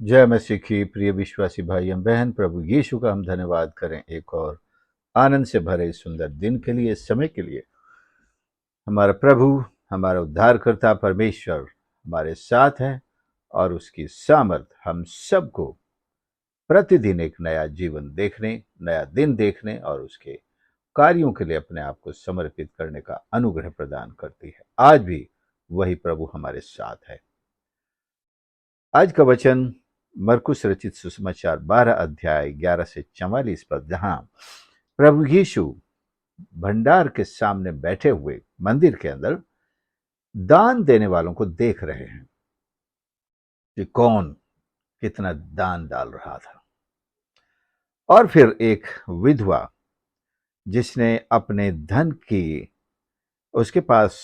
जय मसीह की प्रिय विश्वासी भाई एवं बहन, प्रभु यीशु का हम धन्यवाद करें एक और आनंद से भरे इस सुंदर दिन के लिए, इस समय के लिए। हमारा प्रभु, हमारा उद्धारकर्ता परमेश्वर हमारे साथ है और उसकी सामर्थ हम सबको प्रतिदिन एक नया जीवन देखने, नया दिन देखने और उसके कार्यों के लिए अपने आप को समर्पित करने का अनुग्रह प्रदान करती है। आज भी वही प्रभु हमारे साथ है। आज का वचन मरकुस रचित सुसमाचार 12 अध्याय 11 से 44 पर, जहां प्रभु यीशु भंडार के सामने बैठे हुए मंदिर के अंदर दान देने वालों को देख रहे हैं कि कौन कितना दान डाल रहा था। और फिर एक विधवा जिसने अपने धन की, उसके पास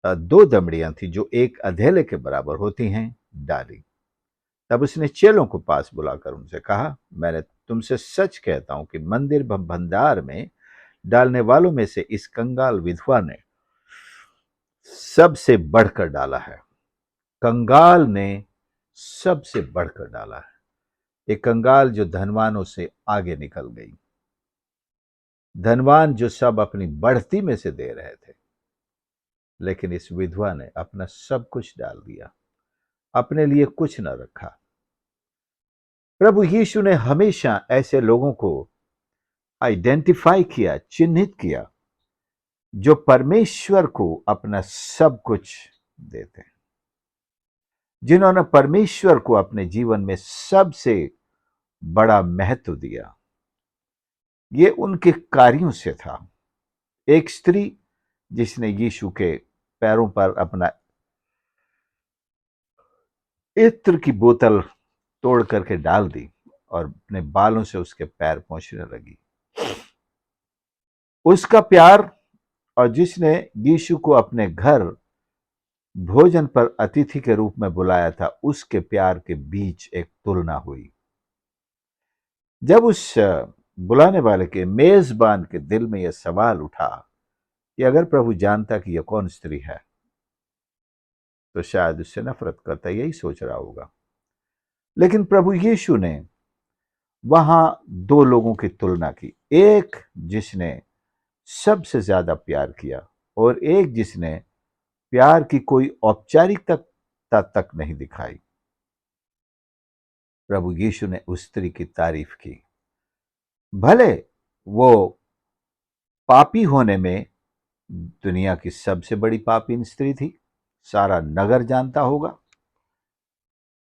दो दमड़ियां थी जो एक अधेले के बराबर होती हैं, डाली। तब उसने चेलों को पास बुलाकर उनसे कहा, मैंने तुमसे सच कहता हूं कि मंदिर भंडार में डालने वालों में से इस कंगाल विधवा ने सबसे बढ़कर डाला है। कंगाल ने सबसे बढ़कर डाला है। एक कंगाल जो धनवानों से आगे निकल गई। धनवान जो सब अपनी बढ़ती में से दे रहे थे, लेकिन इस विधवा ने अपना सब कुछ डाल दिया, अपने लिए कुछ न रखा। प्रभु यीशु ने हमेशा ऐसे लोगों को आइडेंटिफाई किया, चिन्हित किया, जो परमेश्वर को अपना सब कुछ देते हैं, जिन्होंने परमेश्वर को अपने जीवन में सबसे बड़ा महत्व दिया। ये उनके कार्यों से था। एक स्त्री जिसने यीशु के पैरों पर अपना इत्र की बोतल तोड़ करके डाल दी और अपने बालों से उसके पैर पोंछने लगी। उसका प्यार, और जिसने यीशु को अपने घर भोजन पर अतिथि के रूप में बुलाया था, उसके प्यार के बीच एक तुलना हुई। जब उस बुलाने वाले के, मेजबान के दिल में यह सवाल उठा कि अगर प्रभु जानता कि यह कौन स्त्री है तो शायद उससे नफरत करता, यही सोच रहा होगा। लेकिन प्रभु यीशु ने वहां दो लोगों की तुलना की, एक जिसने सबसे ज्यादा प्यार किया और एक जिसने प्यार की कोई औपचारिकता तक नहीं दिखाई। प्रभु यीशु ने उस स्त्री की तारीफ की। भले वो पापी होने में दुनिया की सबसे बड़ी पापी स्त्री थी, सारा नगर जानता होगा।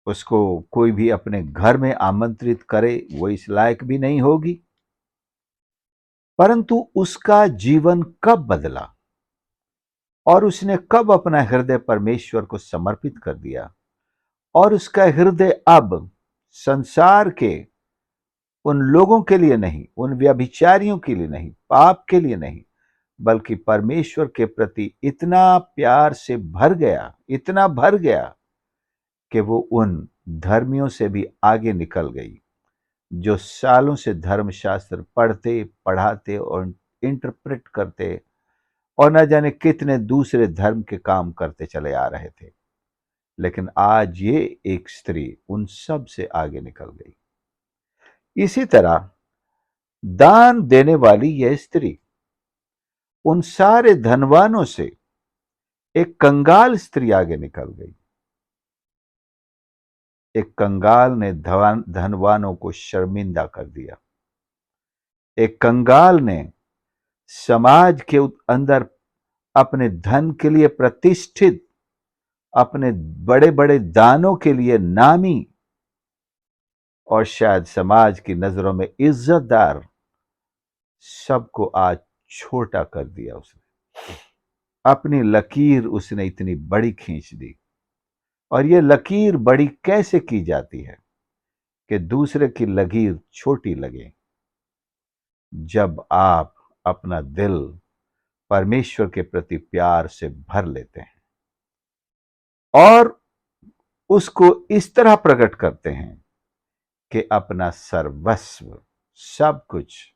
उसको कोई भी अपने घर में आमंत्रित करे वो इस लायक भी नहीं होगी। परंतु उसका जीवन कब बदला और उसने कब अपना हृदय परमेश्वर को समर्पित कर दिया, और उसका हृदय अब संसार के उन लोगों के लिए नहीं, उन व्यभिचारियों के लिए नहीं, पाप के लिए नहीं, बल्कि परमेश्वर के प्रति इतना प्यार से भर गया, इतना भर गया कि वो उन धर्मियों से भी आगे निकल गई, जो सालों से धर्मशास्त्र पढ़ते, पढ़ाते और इंटरप्रेट करते और न जाने कितने दूसरे धर्म के काम करते चले आ रहे थे। लेकिन आज ये एक स्त्री उन सब से आगे निकल गई। इसी तरह दान देने वाली यह स्त्री उन सारे धनवानों से एक कंगाल स्त्री आगे निकल गई। एक कंगाल ने धनवानों को शर्मिंदा कर दिया। एक कंगाल ने समाज के अंदर अपने धन के लिए प्रतिष्ठित, अपने बड़े बड़े दानों के लिए नामी और शायद समाज की नजरों में इज्जतदार सबको आज छोटा कर दिया। उसने अपनी लकीर उसने इतनी बड़ी खींच दी। और ये लकीर बड़ी कैसे की जाती है कि दूसरे की लकीर छोटी लगे? जब आप अपना दिल परमेश्वर के प्रति प्यार से भर लेते हैं और उसको इस तरह प्रकट करते हैं कि अपना सर्वस्व, सब कुछ,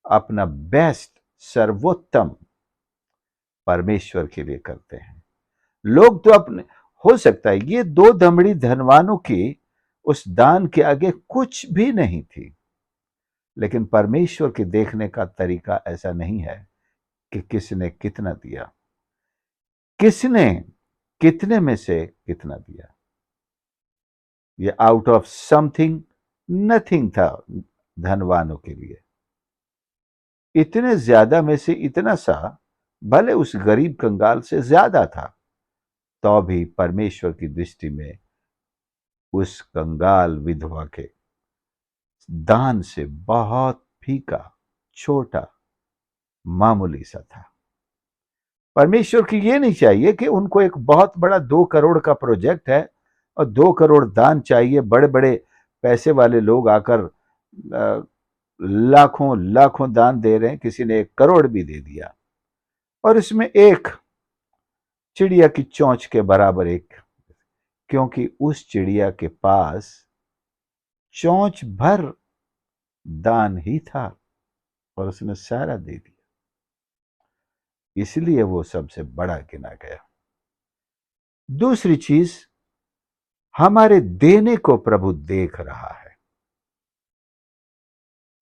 अपना बेस्ट, सर्वोत्तम परमेश्वर के लिए करते हैं। लोग तो अपने हो सकता है ये दो दमड़ी धनवानों की उस दान के आगे कुछ भी नहीं थी, लेकिन परमेश्वर के देखने का तरीका ऐसा नहीं है कि किसने कितना दिया, किसने कितने में से कितना दिया। ये आउट ऑफ समथिंग नथिंग था धनवानों के लिए। इतने ज्यादा में से इतना सा भले उस गरीब कंगाल से ज्यादा था, तो भी परमेश्वर की दृष्टि में उस कंगाल विधवा के दान से बहुत फीका, छोटा, मामूली सा था। परमेश्वर की ये नहीं चाहिए कि उनको एक बहुत बड़ा 2 करोड़ का प्रोजेक्ट है और 2 करोड़ दान चाहिए, बड़े बड़े पैसे वाले लोग आकर लाखों लाखों दान दे रहे हैं, किसी ने 1 करोड़ भी दे दिया और इसमें एक चिड़िया की चोंच के बराबर एक, क्योंकि उस चिड़िया के पास चोंच भर दान ही था और उसने सारा दे दिया, इसलिए वो सबसे बड़ा गिना गया। दूसरी चीज, हमारे देने को प्रभु देख रहा है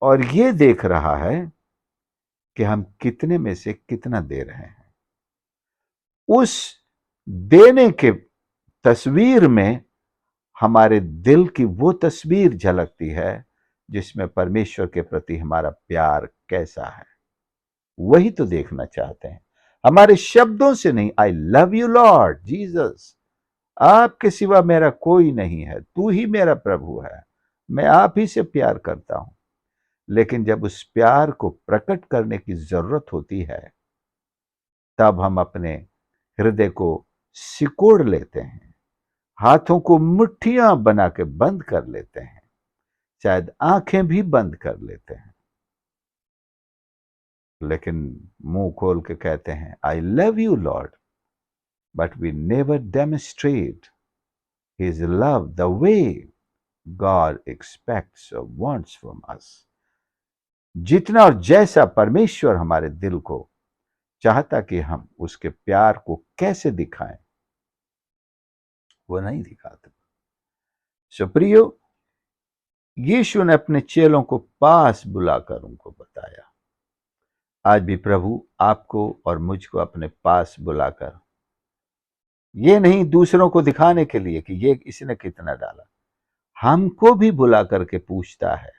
और ये देख रहा है कि हम कितने में से कितना दे रहे हैं। उस देने के तस्वीर में हमारे दिल की वो तस्वीर झलकती है जिसमें परमेश्वर के प्रति हमारा प्यार कैसा है, वही तो देखना चाहते हैं। हमारे शब्दों से नहीं, आई लव यू लॉर्ड जीसस, आपके सिवा मेरा कोई नहीं है, तू ही मेरा प्रभु है, मैं आप ही से प्यार करता हूं। लेकिन जब उस प्यार को प्रकट करने की जरूरत होती है, तब हम अपने हृदय को सिकोड़ लेते हैं, हाथों को मुट्ठियां बना के बंद कर लेते हैं, शायद आंखें भी बंद कर लेते हैं, लेकिन मुंह खोल के कहते हैं I love you Lord, but we never demonstrate his love the way God expects और वांट्स फ्रॉम अस। जितना और जैसा परमेश्वर हमारे दिल को चाहता कि हम उसके प्यार को कैसे दिखाएं, वो नहीं दिखाते। सो प्रियो, यीशु ने अपने चेलों को पास बुलाकर उनको बताया। आज भी प्रभु आपको और मुझको अपने पास बुलाकर, ये नहीं दूसरों को दिखाने के लिए कि ये इसने कितना डाला, हमको भी बुला करके पूछता है,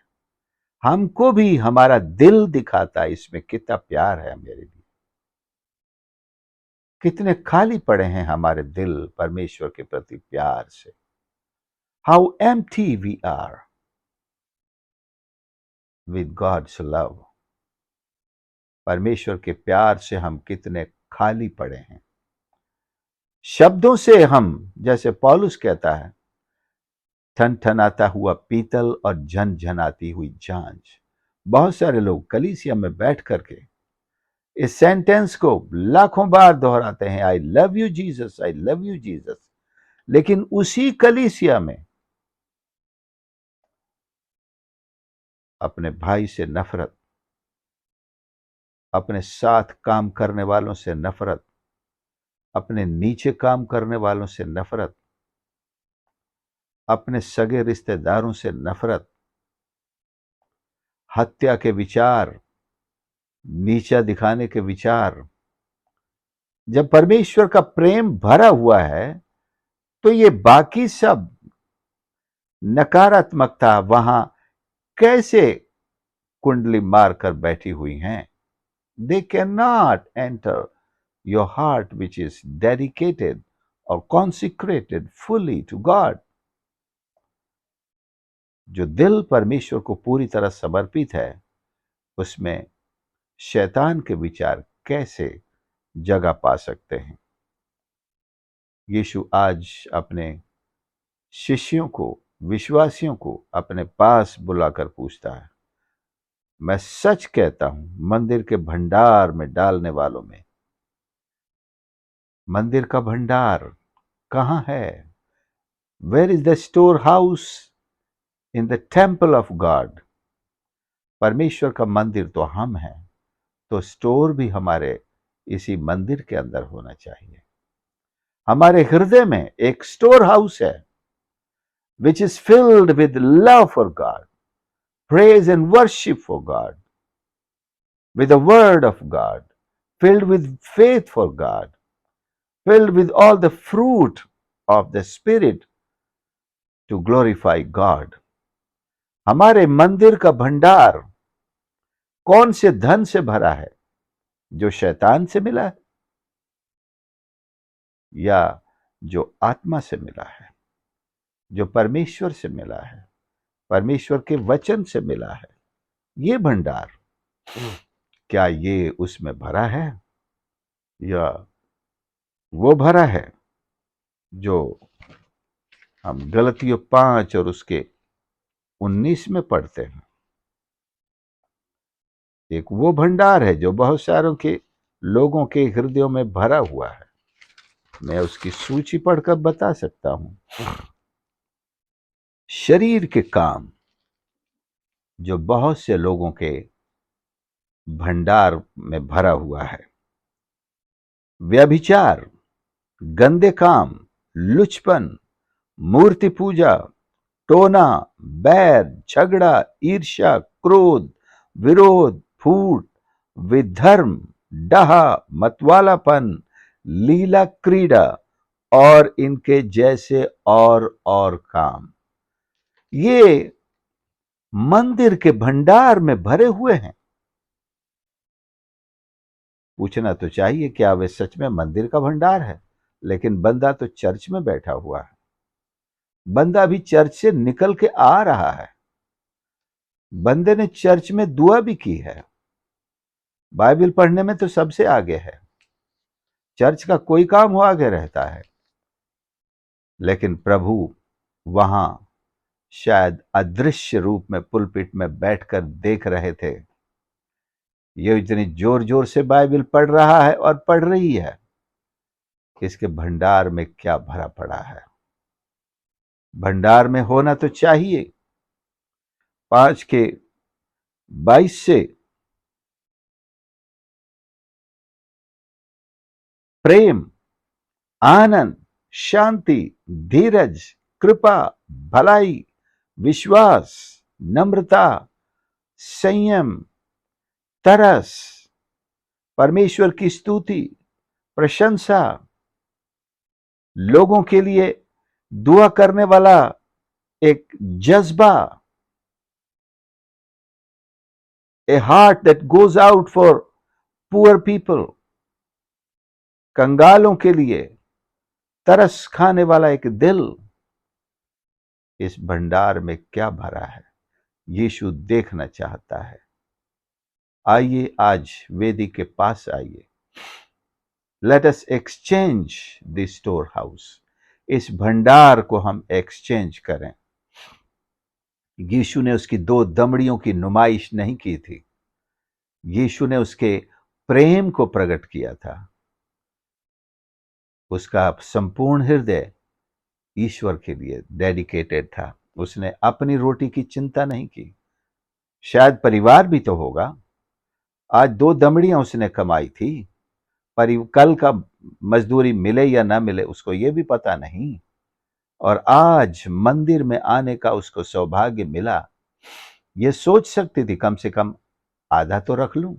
हमको भी हमारा दिल दिखाता है इसमें कितना प्यार है मेरे लिए। कितने खाली पड़े हैं हमारे दिल परमेश्वर के प्रति प्यार से। How empty we are with God's love. परमेश्वर के प्यार से हम कितने खाली पड़े हैं। शब्दों से हम, जैसे पौलुस कहता है, ठनठनाता हुआ पीतल और झनझनाती हुई झांझ। बहुत सारे लोग कलीसिया में बैठ करके इस सेंटेंस को लाखों बार दोहराते हैं, I love you Jesus, I love you Jesus, लेकिन उसी कलीसिया में अपने भाई से नफरत, अपने साथ काम करने वालों से नफरत, अपने नीचे काम करने वालों से नफरत, अपने सगे रिश्तेदारों से नफरत, हत्या के विचार, नीचा दिखाने के विचार। जब परमेश्वर का प्रेम भरा हुआ है तो ये बाकी सब नकारात्मकता वहां कैसे कुंडली मारकर बैठी हुई हैं? They can not enter your heart which is dedicated और कॉन्सिक्रेटेड फुली टू गॉड। जो दिल परमेश्वर को पूरी तरह समर्पित है, उसमें शैतान के विचार कैसे जगह पा सकते हैं? यीशु आज अपने शिष्यों को, विश्वासियों को अपने पास बुलाकर पूछता है, मैं सच कहता हूं, मंदिर के भंडार में डालने वालों में, मंदिर का भंडार कहां है? Where is the store house in the temple of God? परमेश्वर का मंदिर तो हम हैं, तो स्टोर भी हमारे इसी मंदिर के अंदर होना चाहिए। हमारे हृदय में एक स्टोर हाउस है which is filled with love for God, praise and worship for God, with the word of God, filled with faith for God, filled with all the fruit of the Spirit to glorify God. हमारे मंदिर का भंडार कौन से धन से भरा है? जो शैतान से मिला है या जो आत्मा से मिला है, जो परमेश्वर से मिला है, परमेश्वर के वचन से मिला है? ये भंडार क्या ये उसमें भरा है या वो भरा है जो हम गलतियों 5 और उसके 19 में पढ़ते हैं? एक वो भंडार है जो बहुत सारों के लोगों के हृदयों में भरा हुआ है। मैं उसकी सूची पढ़कर बता सकता हूं। शरीर के काम जो बहुत से लोगों के भंडार में भरा हुआ है। व्यभिचार, गंदे काम, लुचपन, मूर्ति पूजा, टोना, बैर, झगड़ा, ईर्ष्या, क्रोध, विरोध, फूट, विधर्म, डहा, मतवालापन, लीला क्रीड़ा और इनके जैसे और काम, ये मंदिर के भंडार में भरे हुए हैं। पूछना तो चाहिए क्या वे सच में मंदिर का भंडार है? लेकिन बंदा तो चर्च में बैठा हुआ है, बंदा भी चर्च से निकल के आ रहा है, बंदे ने चर्च में दुआ भी की है, बाइबल पढ़ने में तो सबसे आगे है, चर्च का कोई काम हो आगे रहता है, लेकिन प्रभु वहां शायद अदृश्य रूप में पुलपिट में बैठकर देख रहे थे। ये इतनी जोर जोर से बाइबल पढ़ रहा है और पढ़ रही है, इसके भंडार में क्या भरा पड़ा है? भंडार में होना तो चाहिए 5:22 से प्रेम, आनंद, शांति, धीरज, कृपा, भलाई, विश्वास, नम्रता, संयम, तरस, परमेश्वर की स्तुति, प्रशंसा, लोगों के लिए दुआ करने वाला एक जज्बा, a heart that goes out for poor people, कंगालों के लिए तरस खाने वाला एक दिल। इस भंडार में क्या भरा है यीशु देखना चाहता है। आइए आज वेदी के पास आइए, let us exchange the store house. इस भंडार को हम एक्सचेंज करें। यीशु ने उसकी 2 दमड़ियों की नुमाइश नहीं की थी, यीशु ने उसके प्रेम को प्रकट किया था। उसका संपूर्ण हृदय ईश्वर के लिए डेडिकेटेड था। उसने अपनी रोटी की चिंता नहीं की। शायद परिवार भी तो होगा। आज 2 दमड़ियां उसने कमाई थी, पर कल का मजदूरी मिले या ना मिले उसको ये भी पता नहीं। और आज मंदिर में आने का उसको सौभाग्य मिला। ये सोच सकती थी कम से कम आधा तो रख लूं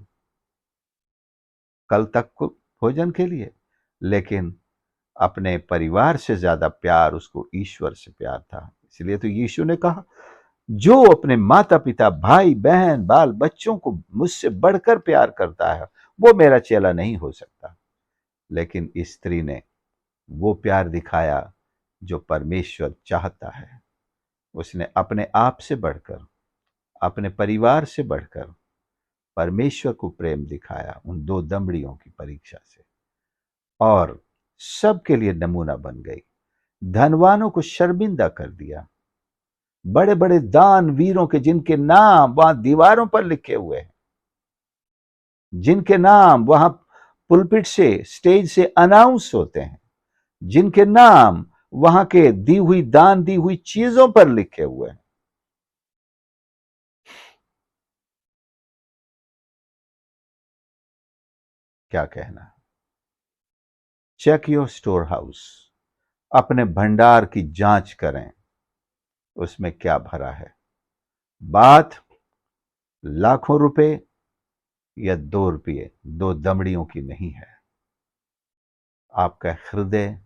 कल तक को भोजन के लिए, लेकिन अपने परिवार से ज्यादा प्यार उसको ईश्वर से प्यार था। इसलिए तो यीशु ने कहा, जो अपने माता पिता, भाई बहन, बाल बच्चों को मुझसे बढ़कर प्यार करता है वो मेरा चेला नहीं हो सकता। लेकिन इस स्त्री ने वो प्यार दिखाया जो परमेश्वर चाहता है। उसने अपने आप से बढ़कर, अपने परिवार से बढ़कर परमेश्वर को प्रेम दिखाया उन 2 दमड़ियों की परीक्षा से, और सबके लिए नमूना बन गई। धनवानों को शर्मिंदा कर दिया। बड़े बड़े दान वीरों के जिनके नाम वहां दीवारों पर लिखे हुए हैं, जिनके नाम वहां पुलपिट से, स्टेज से अनाउंस होते हैं, जिनके नाम वहां के दी हुई दान दी हुई चीजों पर लिखे हुए हैं, क्या कहना। चेक योर स्टोर हाउस, अपने भंडार की जांच करें, उसमें क्या भरा है। बात लाखों रुपए या 2 रुपये, 2 दमड़ियों की नहीं है। आपका हृदय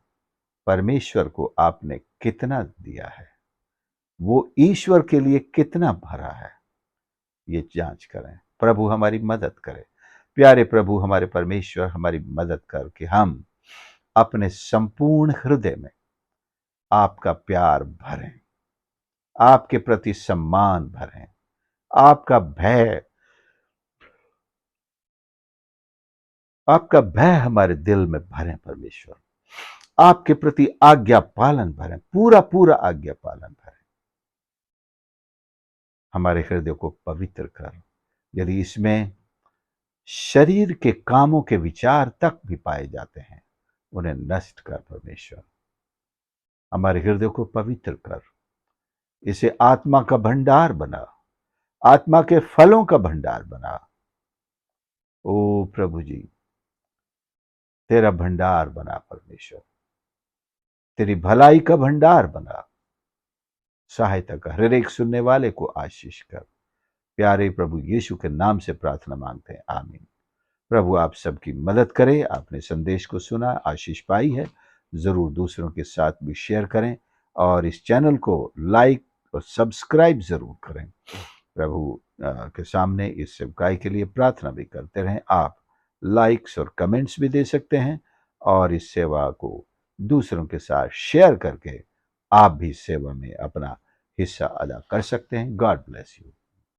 परमेश्वर को आपने कितना दिया है, वो ईश्वर के लिए कितना भरा है, ये जांच करें। प्रभु हमारी मदद करे। प्यारे प्रभु हमारे परमेश्वर, हमारी मदद कर कि हम अपने संपूर्ण हृदय में आपका प्यार भरें, आपके प्रति सम्मान भरें, आपका भय हमारे दिल में भरें परमेश्वर, आपके प्रति आज्ञा पालन भरें, पूरा पूरा आज्ञा पालन भरें। हमारे हृदय को पवित्र कर। यदि इसमें शरीर के कामों के विचार तक भी पाए जाते हैं, उन्हें नष्ट कर परमेश्वर। हमारे हृदय को पवित्र कर, इसे आत्मा का भंडार बना, आत्मा के फलों का भंडार बना। ओ प्रभु जी, तेरा भंडार बना परमेश्वर, तेरी भलाई का भंडार बना। सहायता कर, हर एक सुनने वाले को आशीष कर। प्यारे प्रभु यीशु के नाम से प्रार्थना मांगते हैं, आमीन। प्रभु आप सबकी मदद करे। आपने संदेश को सुना, आशीष पाई है, जरूर दूसरों के साथ भी शेयर करें और इस चैनल को लाइक और सब्सक्राइब जरूर करें। प्रभु के सामने इस सेवकाई के लिए प्रार्थना भी करते रहें। आप लाइक्स और कमेंट्स भी दे सकते हैं और इस सेवा को दूसरों के साथ शेयर करके आप भी सेवा में अपना हिस्सा अदा कर सकते हैं। God bless you.